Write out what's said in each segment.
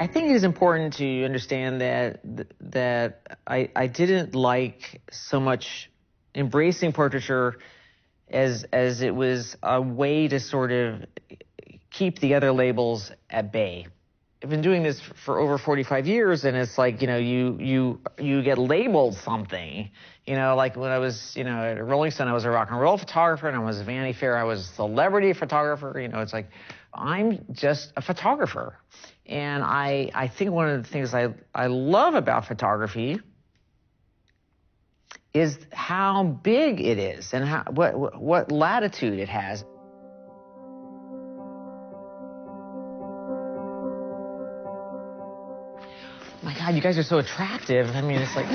I think it is important to understand that I didn't like so much embracing portraiture as it was a way to sort of keep the other labels at bay. I've been doing this for over 45 years, and it's like, you get labeled something. Like when I was, at Rolling Stone, I was a rock and roll photographer, and I was a Vanity Fair, I was a celebrity photographer. It's like, I'm just a photographer. And I think one of the things I love about photography is how big it is and what latitude it has. My God, you guys are so attractive. I mean, it's like...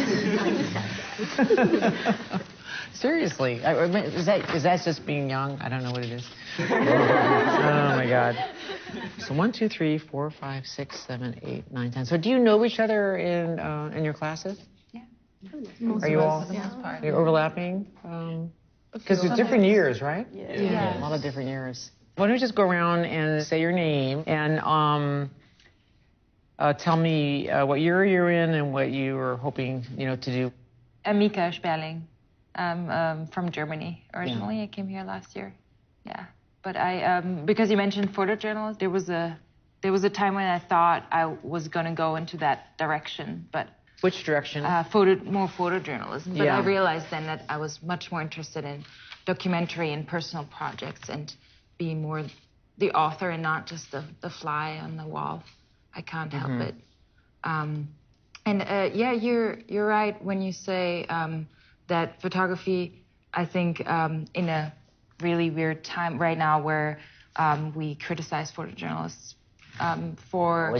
Seriously. Is that just being young? I don't know what it is. Oh, my God. So 1, 2, 3, 4, 5, 6, 7, 8, 9, 10. So do you know each other in your classes? Yeah. Are you all? Yeah. You're overlapping? Because there's different years, right? Yeah. A lot of different years. Why don't you just go around and say your name and tell me what year you're in and what you were hoping, to do. Mika Sperling. I'm from Germany originally. Yeah. I came here last year. Yeah. But because you mentioned photojournalists, there was a time when I thought I was going to go into that direction, but... Which direction? More photojournalism. But yeah. I realized then that I was much more interested in documentary and personal projects and being more the author and not just the fly on the wall. I can't help it. Yeah, you're right when you say that photography, I think in a really weird time right now where we criticize photojournalists for...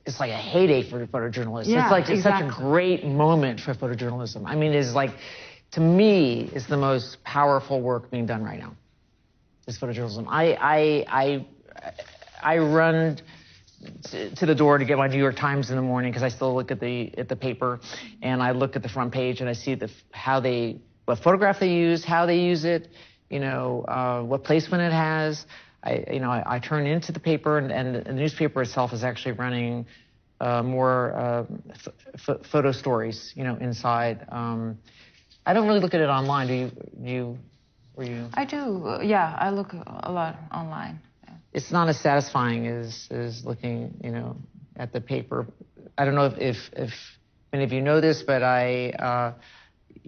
It's like a heyday for photojournalists. Yeah, it's such a great moment for photojournalism. I mean, it's like, to me, it's the most powerful work being done right now. Is photojournalism. I run to the door to get my New York Times in the morning because I still look at the paper, and I look at the front page and I see what photograph they use, how they use it, what placement it has. I turn into the paper, and the newspaper itself is actually running more photo stories, inside. I don't really look at it online. Do you? I do. Yeah, I look a lot online. Yeah. It's not as satisfying as looking, at the paper. I don't know if many of you know this, but I.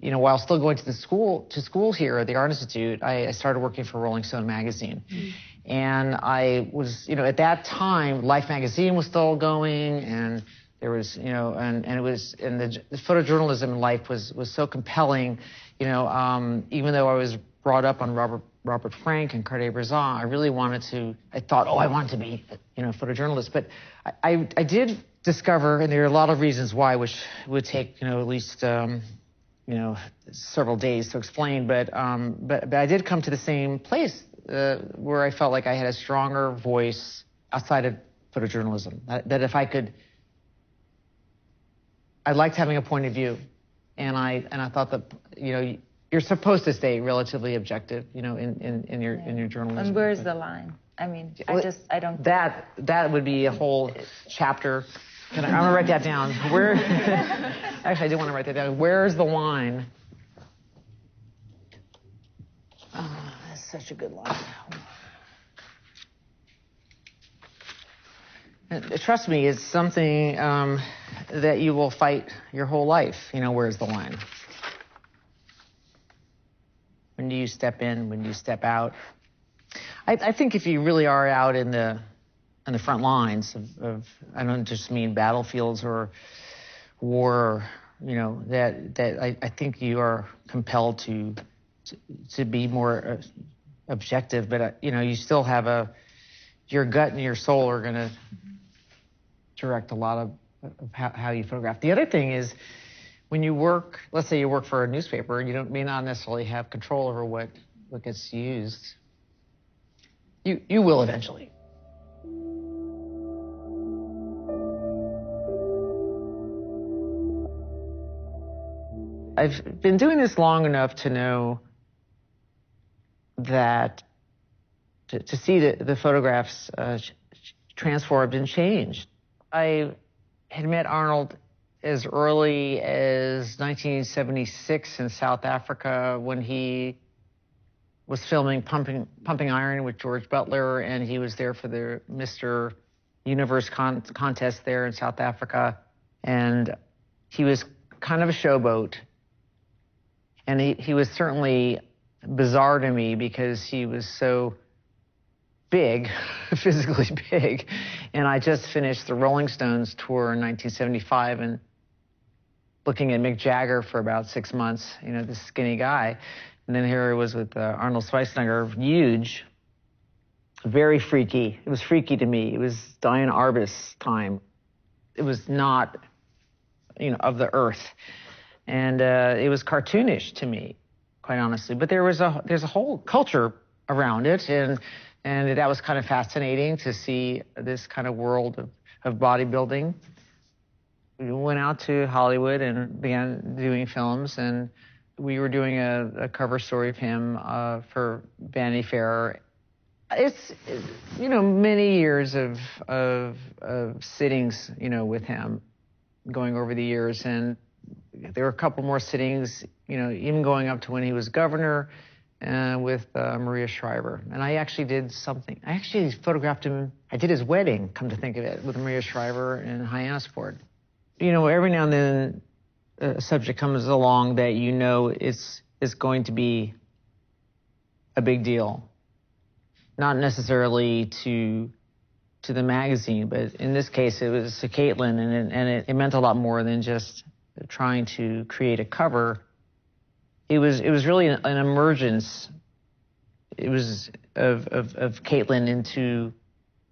While still going to school here at the Art Institute, I started working for Rolling Stone magazine. And I was, at that time, Life magazine was still going, and there was, and the photojournalism in Life was so compelling, even though I was brought up on Robert Frank and Cartier-Bresson, I thought, I wanted to be, a photojournalist. But I did discover, and there are a lot of reasons why, which would take, at least, several days to explain, but I did come to the same place where I felt like I had a stronger voice outside of photojournalism. That if I could, I liked having a point of view, and I thought that you're supposed to stay relatively objective, in your journalism. And where's the line? I mean, I don't. That would be a whole chapter. I'm gonna write that down. Where? Actually, I did want to write that down. Where's the line? Oh, that's such a good line. And trust me, it's something that you will fight your whole life. Where's the line? When do you step in? When do you step out? I think if you really are out in the front lines of I don't just mean battlefields or war, that I think you are compelled to be more objective, but you still have your gut and your soul are going to direct a lot of how you photograph. The other thing is, when you work, let's say you work for a newspaper, you may not necessarily have control over what gets used. You will eventually. I've been doing this long enough to know that to see the photographs transformed and changed. I had met Arnold as early as 1976 in South Africa when he was filming Pumping Iron with George Butler, and he was there for the Mr. Universe contest there in South Africa. And he was kind of a showboat. And he was certainly bizarre to me because he was so big, physically big. And I just finished the Rolling Stones tour in 1975 and looking at Mick Jagger for about 6 months, you know, this skinny guy. And then here he was with Arnold Schwarzenegger, huge, very freaky. It was freaky to me. It was Diane Arbus time. It was not, you know, of the earth. And it was cartoonish to me, quite honestly. But there's a whole culture around it, and that was kind of fascinating to see this kind of world of bodybuilding. We went out to Hollywood and began doing films, and we were doing a cover story of him for Vanity Fair. It's, you know, many years of sittings, you know, with him going over the years, and there were a couple more sittings, you know, even going up to when he was governor with Maria Shriver. And I actually did something. I actually photographed him. I did his wedding, come to think of it, with Maria Shriver in Hyannisport. You know, every now and then a subject comes along that you know it's going to be a big deal. Not necessarily to the magazine, but in this case it was to Caitlin, and it meant a lot more than just trying to create a cover. It was really an emergence. It was of Caitlin into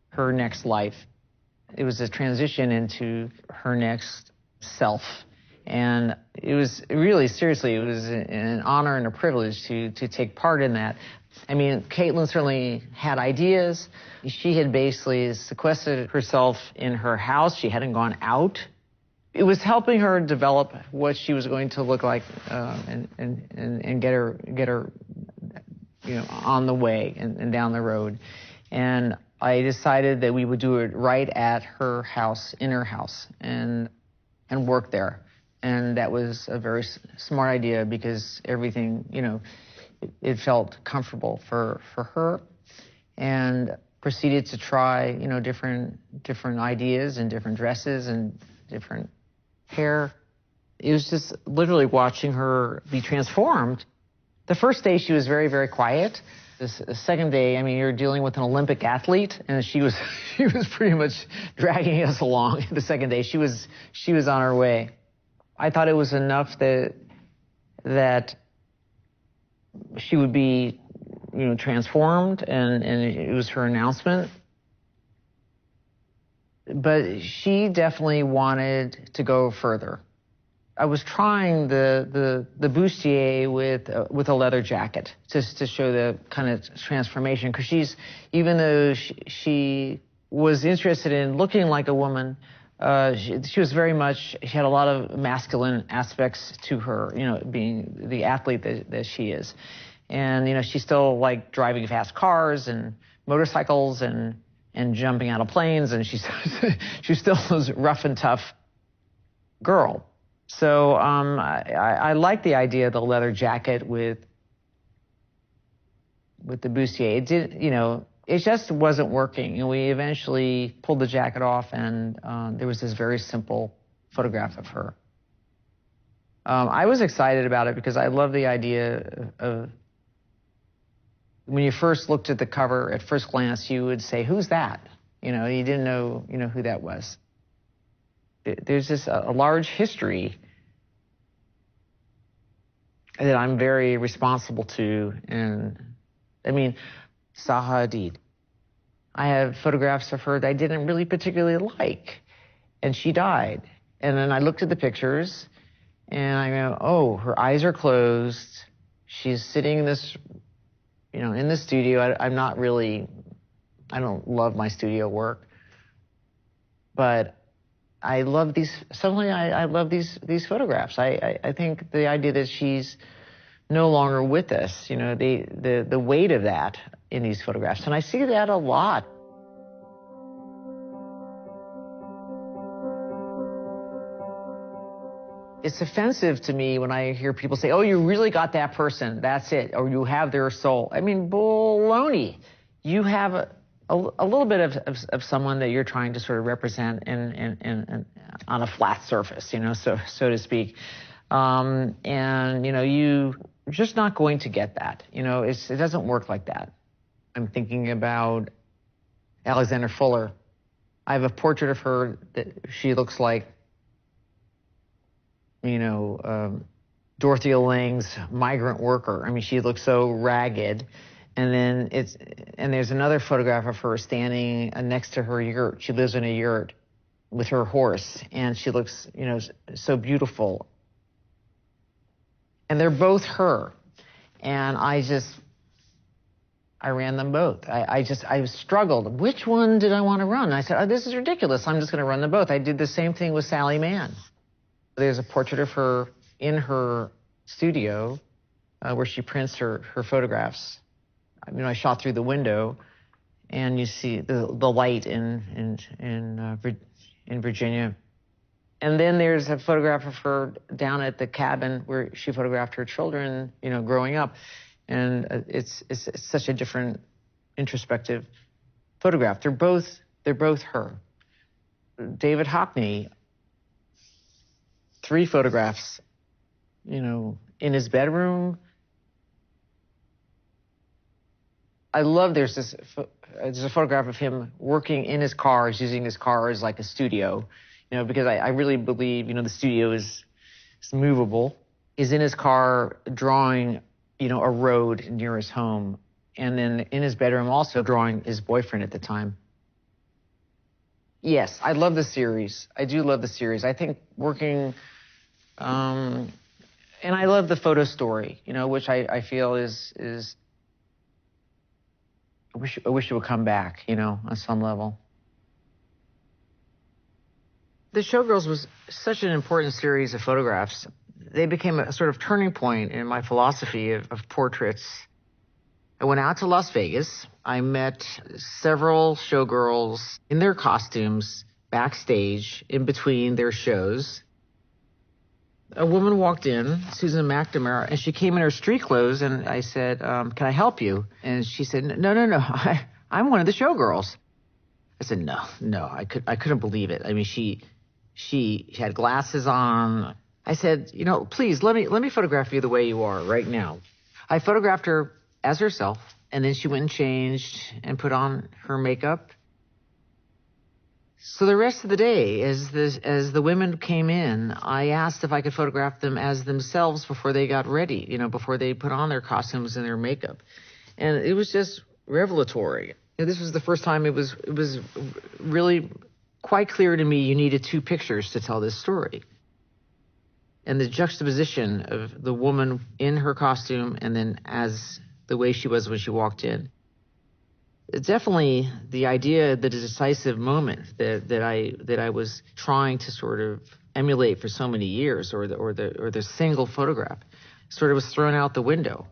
her next life. It was a transition into her next self. And it was really, seriously, it was an honor and a privilege to take part in that. I mean, Caitlin certainly had ideas. She had basically sequestered herself in her house. She hadn't gone out. It was helping her develop what she was going to look like and get her you know, on the way and down the road. And I decided that we would do it right at her house, in her house, and work there. And that was a very smart idea because everything, you know, it felt comfortable for her, and proceeded to try, you know, different ideas and different dresses and different hair. It was just literally watching her be transformed. The first day she was very, very quiet. The second day, I mean, you're dealing with an Olympic athlete, and she was pretty much dragging us along. The second day, she was on her way. I thought it was enough that she would be, you know, transformed, and it was her announcement. But she definitely wanted to go further. I was trying the bustier with a leather jacket just to show the kind of transformation, because even though she was interested in looking like a woman, she was very much, she had a lot of masculine aspects to her, you know, being the athlete that she is. And, you know, she still liked driving fast cars and motorcycles and jumping out of planes, and she still was a rough and tough girl. So I like the idea of the leather jacket with the bustier. It did, you know, it just wasn't working, and we eventually pulled the jacket off, and there was this very simple photograph of her. I was excited about it because I love the idea of when you first looked at the cover, at first glance, you would say, "Who's that?" You know, you didn't know, you know, who that was. There's just a large history that I'm very responsible to, and I mean, Zaha Hadid. I have photographs of her that I didn't really particularly like, and she died. And then I looked at the pictures, and I go, oh, her eyes are closed. She's sitting in this, you know, in the studio. I don't love my studio work, but I love these. Suddenly, I love these photographs. I think the idea that she's no longer with us, you know, the weight of that in these photographs, and I see that a lot. It's offensive to me when I hear people say, oh, you really got that person, that's it, or you have their soul. I mean, baloney. You have a little bit of someone that you're trying to sort of represent in on a flat surface, so to speak. And, you're just not going to get that. It doesn't work like that. I'm thinking about Alexander Fuller. I have a portrait of her that she looks like, Dorothea Lange's Migrant Worker. I mean, she looks so ragged. And there's another photograph of her standing next to her yurt. She lives in a yurt with her horse, and she looks, so beautiful. And they're both her. And I ran them both. I struggled. Which one did I want to run? I said, oh, this is ridiculous. I'm just going to run them both. I did the same thing with Sally Mann. There's a portrait of her in her studio where she prints her photographs. I shot through the window, and you see the light in Virginia. And then there's a photograph of her down at the cabin where she photographed her children, growing up. And it's such a different, introspective photograph. They're both her. David Hockney, 3 photographs, in his bedroom. I love there's a photograph of him working in his car, using his car as like a studio, because I really believe, the studio is movable. He's in his car drawing, a road near his home, and then in his bedroom also drawing his boyfriend at the time. Yes, I love the series. I do love the series. I think working, and I love the photo story, which I feel is I wish it would come back, on some level. The Showgirls was such an important series of photographs. They became a sort of turning point in my philosophy of portraits. I went out to Las Vegas. I met several showgirls in their costumes backstage in between their shows. A woman walked in, Susan McNamara, and she came in her street clothes, and I said, can I help you? And she said, no, I'm one of the showgirls. I said, no, I couldn't believe it. I mean, she had glasses on. I said, please let me photograph you the way you are right now. I photographed her as herself, and then she went and changed and put on her makeup. So the rest of the day, as the women came in, I asked if I could photograph them as themselves before they got ready, before they put on their costumes and their makeup. And it was just revelatory. This was the first time it was really quite clear to me you needed 2 pictures to tell this story. And the juxtaposition of the woman in her costume and then as the way she was when she walked in. It's definitely the idea, the decisive moment that I was trying to sort of emulate for so many years, or the single photograph, sort of was thrown out the window.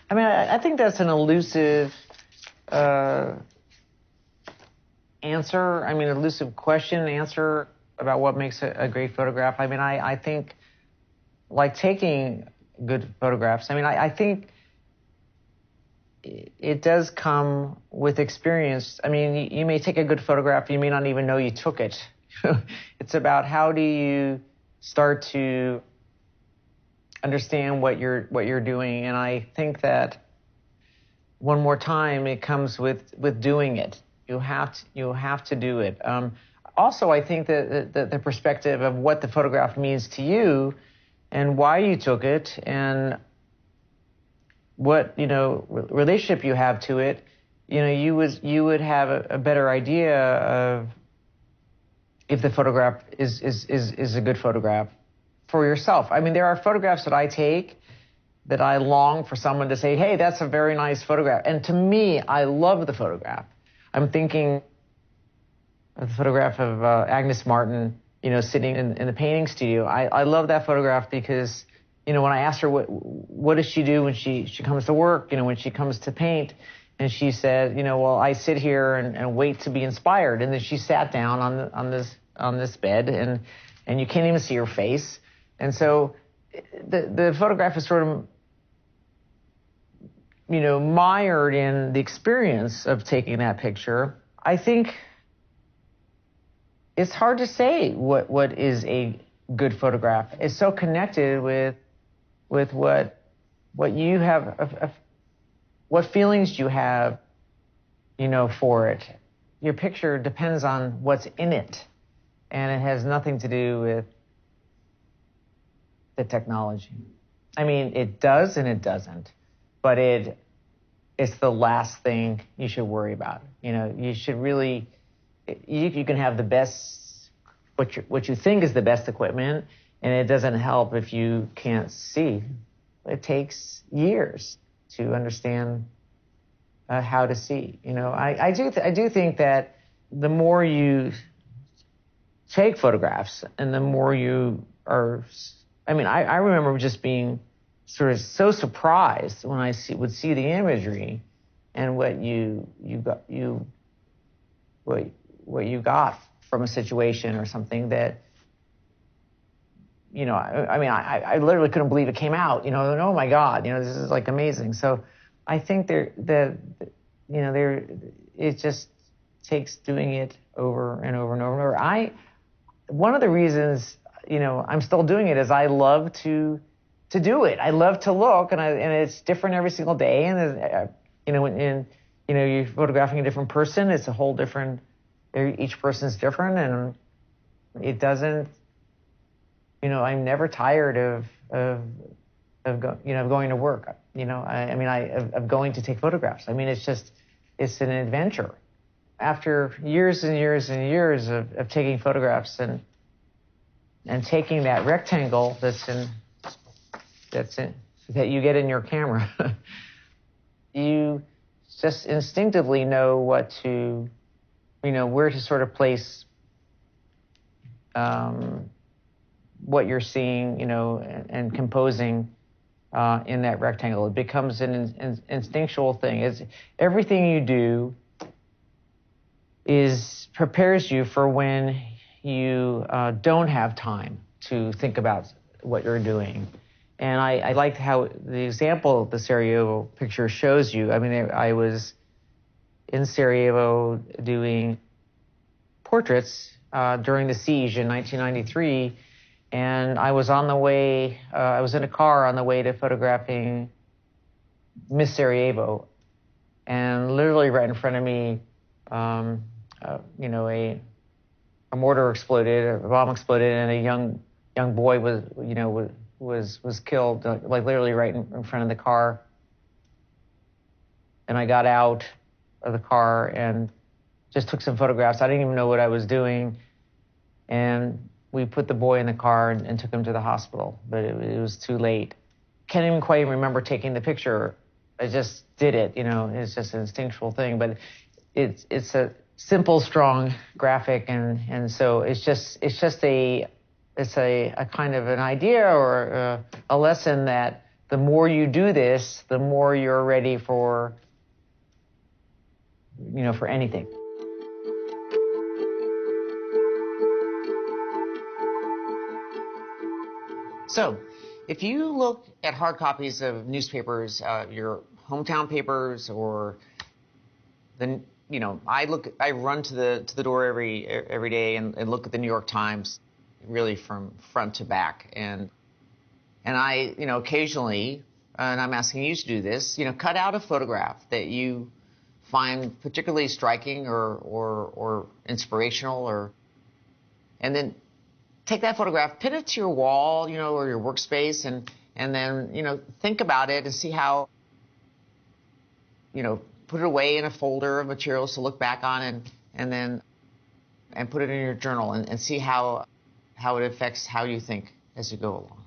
I mean, I think that's an elusive answer. I mean, elusive question, answer about what makes a great photograph. I mean, I think, like taking good photographs, I mean, I think it does come with experience. I mean, you may take a good photograph, you may not even know you took it. It's about how do you start to understand what you're doing. And I think that one more time, it comes with doing it. You have to do it. Also, I think that the perspective of what the photograph means to you and why you took it and what, relationship you have to it, you would have a better idea of if the photograph is a good photograph for yourself. I mean, there are photographs that I take that I long for someone to say, hey, that's a very nice photograph. And to me, I love the photograph. I'm thinking of the photograph of Agnes Martin, sitting in the painting studio. I love that photograph because, when I asked her what does she do when she comes to work, when she comes to paint, And she said, well, I sit here and wait to be inspired. And then she sat down on this bed, and you can't even see her face. And so the photograph is sort of, mired in the experience of taking that picture. I think it's hard to say what is a good photograph. It's so connected with what you have, what feelings you have, for it. Your picture depends on what's in it, and it has nothing to do with the technology. I mean, it does and it doesn't, but it's the last thing you should worry about. You should really, you can have the best, what you think is the best equipment, and it doesn't help if you can't see. It takes years to understand how to see. I do think that the more you take photographs and the more you are, I remember just being sort of so surprised when I would see the imagery and what you got from a situation or something that, I literally couldn't believe it came out. Oh my God, this is like amazing. So I think it just takes doing it over and over and over and over. One of the reasons, I'm still doing it is I love to do it. I love to look, and it's different every single day. And you're photographing a different person. It's a whole different. Each person's different, and it doesn't. I'm never tired of going to work. Of going to take photographs. It's an adventure. After years and years and years of taking photographs and taking that rectangle that you get in your camera, you just instinctively know where to sort of place what you're seeing, and composing in that rectangle. It becomes an instinctual thing. Everything you do prepares you for when you don't have time to think about what you're doing. And I liked how the example the Sarajevo picture shows you. I was in Sarajevo doing portraits during the siege in 1993, and I was on the way, I was in a car on the way to photographing Miss Sarajevo, and literally right in front of me, a mortar exploded, a bomb exploded, and a young boy was killed, like literally right in front of the car. And I got out of the car and just took some photographs. I didn't even know what I was doing. And we put the boy in the car and took him to the hospital, but it was too late. Can't even quite remember taking the picture. I just did it, it's just an instinctual thing, but it's a simple, strong graphic. And so it's just a kind of an idea or a lesson that the more you do this, the more you're ready for anything. So, if you look at hard copies of newspapers, your hometown papers, or I run to the door every day and look at the New York Times, really from front to back, and I occasionally, and I'm asking you to do this, cut out a photograph that you find particularly striking or inspirational, and then take that photograph, pin it to your wall, or your workspace, and then, think about it and see how, put it away in a folder of materials to look back on, and put it in your journal and see how it affects how you think as you go along.